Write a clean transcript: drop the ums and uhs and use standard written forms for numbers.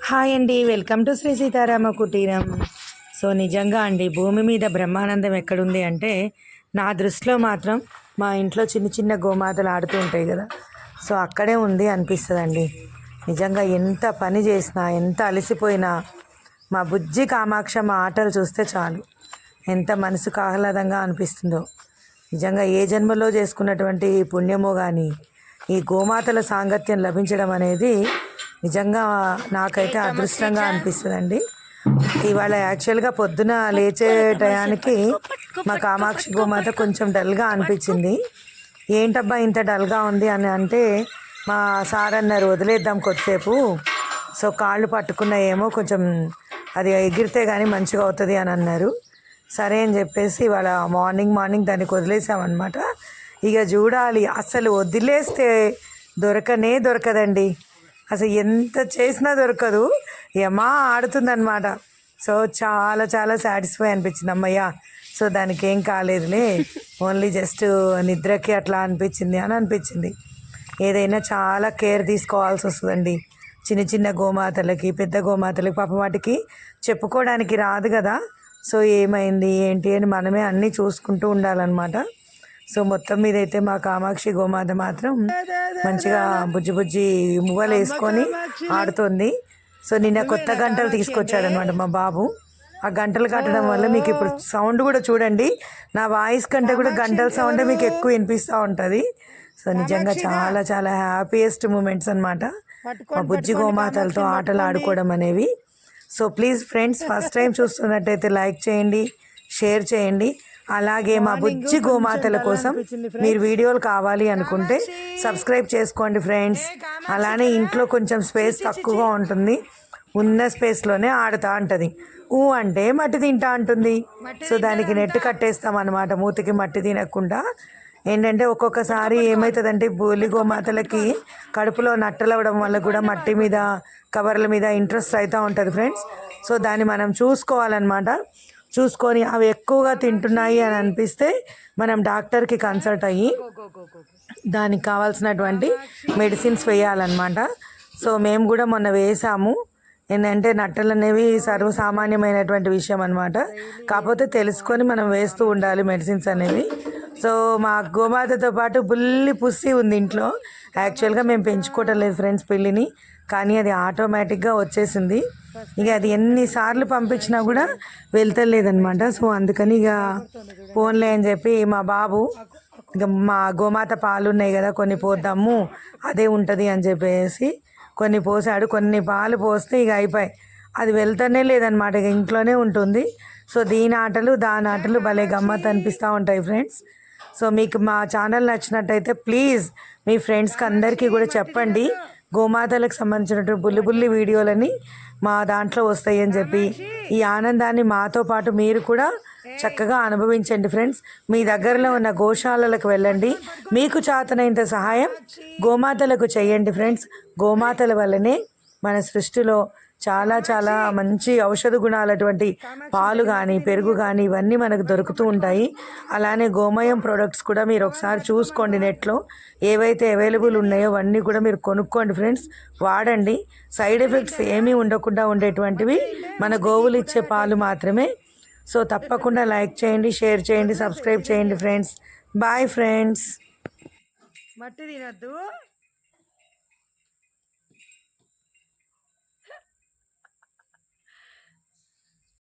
Hi అండి, welcome to Shri Sitarama కుటీరం. So నిజంగా అండి, భూమి మీద బ్రహ్మానందం ఎక్కడుంది అంటే నా దృష్టిలో మాత్రం మా ఇంట్లో చిన్న చిన్న గోమాతలు ఆడుతూ ఉంటాయి కదా, సో అక్కడే ఉంది అనిపిస్తుందండి. నిజంగా ఎంత పని చేసినా, ఎంత అలసిపోయినా మా బుజ్జి కామాక్షమ్మ ఆటలు చూస్తే చాలు ఎంత మనసుకు ఆహ్లాదంగా అనిపిస్తుందో. నిజంగా ఏ జన్మలో చేసుకున్నటువంటి పుణ్యమో కానీ ఈ గోమాతల సాంగత్యం లభించడం అనేది నిజంగా నాకైతే అదృష్టంగా అనిపిస్తుందండి. ఇవాళ యాక్చువల్గా పొద్దున లేచే టయానికి మా కామాక్షి గోమాత కొంచెం డల్గా అనిపించింది. ఏంటబ్బా ఇంత డల్గా ఉంది అని అంటే, మా సార్ అన్నారు వదిలేద్దాం కొద్దిసేపు, సో కాళ్ళు పట్టుకున్నాయేమో కొంచెం అది ఎగిరితే కానీ మంచిగా అవుతుంది అని అన్నారు. సరే అని చెప్పేసి ఇవాళ మార్నింగ్ దానికి వదిలేసామన్నమాట. ఇక చూడాలి, అసలు వదిలేస్తే దొరకదండి. అసలు ఎంత చేసినా దొరకదు, ఏమా ఆడుతుందన్నమాట. సో చాలా చాలా సాటిస్ఫై అనిపించింది, అమ్మయ్య సో దానికి ఏం కాలేదులే, ఓన్లీ జస్ట్ నిద్రకి అట్లా అనిపించింది అని అనిపించింది. ఏదైనా చాలా కేర్ తీసుకోవాల్సి వస్తుందండి చిన్న చిన్న గోమాతలకి, పెద్ద గోమాతలకి. పాప వాటికి చెప్పుకోవడానికి రాదు కదా, సో ఏమైంది ఏంటి అని మనమే అన్నీ చూసుకుంటూ ఉండాలన్నమాట. సో మొత్తం మీద అయితే మా కామాక్షి గోమాత మాత్రం మంచిగా బుజ్జి మువ్వలు వేసుకొని ఆడుతుంది. సో నిన్న కొత్త గంటలు తీసుకొచ్చాడనమాట మా బాబు. ఆ గంటలు కట్టడం వల్ల మీకు ఇప్పుడు సౌండ్ కూడా చూడండి, నా వాయిస్ కంటే కూడా గంటల సౌండే మీకు ఎక్కువ వినిపిస్తూ ఉంటుంది. సో నిజంగా చాలా చాలా హ్యాపీయెస్ట్ మూమెంట్స్ అనమాట మా బుజ్జి గోమాతలతో ఆటలు ఆడుకోవడం అనేవి. So please friends, first time చూస్తున్నట్టయితే లైక్ చేయండి, షేర్ చేయండి. అలాగే మా బుజ్జి గోమాతల కోసం మీరు వీడియోలు కావాలి అనుకుంటే సబ్స్క్రైబ్ చేసుకోండి ఫ్రెండ్స్. అలానే ఇంట్లో కొంచెం స్పేస్ తక్కువగా ఉంటుంది, ఉన్న స్పేస్లోనే ఆడుతూ ఉంటుంది. అంటే మట్టి తింటా ఉంటుంది. సో దానికి నెట్ కట్టేస్తాం అన్నమాట, మూతికి మట్టి తినకుండా. ఏంటంటే ఒక్కొక్కసారి ఏమవుతుందంటే బోలి గోమాతలకి కడుపులో నట్టలవ్వడం వల్ల కూడా మట్టి మీద, కవర్ల మీద ఇంట్రెస్ట్ అవుతూ ఉంటుంది ఫ్రెండ్స్. సో దాన్ని మనం చూసుకోవాలన్నమాట. చూసుకొని అవి ఎక్కువగా తింటున్నాయి అని అనిపిస్తే మనం డాక్టర్కి కన్సల్ట్ అయ్యి దానికి కావాల్సినటువంటి మెడిసిన్స్ వేయాలన్నమాట. సో మేము కూడా మొన్న వేసాము. ఏంటంటే నట్టలు అనేవి సర్వసామాన్యమైనటువంటి విషయం అనమాట, కాకపోతే తెలుసుకొని మనం వేస్తూ ఉండాలి మెడిసిన్స్ అనేవి. సో మా గోమాతతో పాటు బుల్లి పుస్సి ఉంది ఇంట్లో. యాక్చువల్గా మేము పెంచుకోవటం లేదు ఫ్రెండ్స్ పిల్లిని, కానీ అది ఆటోమేటిక్గా వచ్చేసింది. ఇక అది ఎన్నిసార్లు పంపించినా కూడా వెళ్తలేదనమాట. సో అందుకని ఇక ఫోన్లే అని చెప్పి మా బాబు ఇక మా గోమాత పాలు ఉన్నాయి కదా కొన్ని పోద్దాము, అదే ఉంటుంది అని చెప్పేసి కొన్ని పోసాడు. కొన్ని పాలు పోస్తే ఇక అయిపోయి అది వెళ్తూనే లేదనమాట, ఇక ఇంట్లోనే ఉంటుంది. సో దీని ఆటలు దాని ఆటలు భలే గమ్మత్ అనిపిస్తూ ఉంటాయి ఫ్రెండ్స్. సో మీకు మా ఛానల్ నచ్చినట్టయితే ప్లీజ్ మీ ఫ్రెండ్స్కి అందరికీ కూడా చెప్పండి, గోమాతలకు సంబంధించినటువంటి బుల్లి వీడియోలని మా దాంట్లో వస్తాయి అని చెప్పి. ఈ ఆనందాన్ని మాతో పాటు మీరు కూడా చక్కగా అనుభవించండి ఫ్రెండ్స్. మీ దగ్గరలో ఉన్న గోశాలలకు వెళ్ళండి, మీకు చేతనైనంత సహాయం గోమాతలకు చేయండి ఫ్రెండ్స్. గోమాతల వల్లనే మన సృష్టిలో చాలా చాలా మంచి ఔషధ గుణాలటువంటి పాలు కానీ పెరుగు కానీ ఇవన్నీ మనకు దొరుకుతూ ఉంటాయి. అలానే గోమయం ప్రోడక్ట్స్ కూడా మీరు ఒకసారి చూసుకోండి, నెట్లో ఏవైతే అవైలబుల్ ఉన్నాయో అవన్నీ కూడా మీరు కొనుక్కోండి ఫ్రెండ్స్, వాడండి. సైడ్ ఎఫెక్ట్స్ ఏమీ ఉండకుండా ఉండేటువంటివి మన గోవులు ఇచ్చే పాలు మాత్రమే. సో తప్పకుండా లైక్ చేయండి, షేర్ చేయండి, సబ్స్క్రైబ్ చేయండి ఫ్రెండ్స్. Bye friends. మట్టి తినద్దు.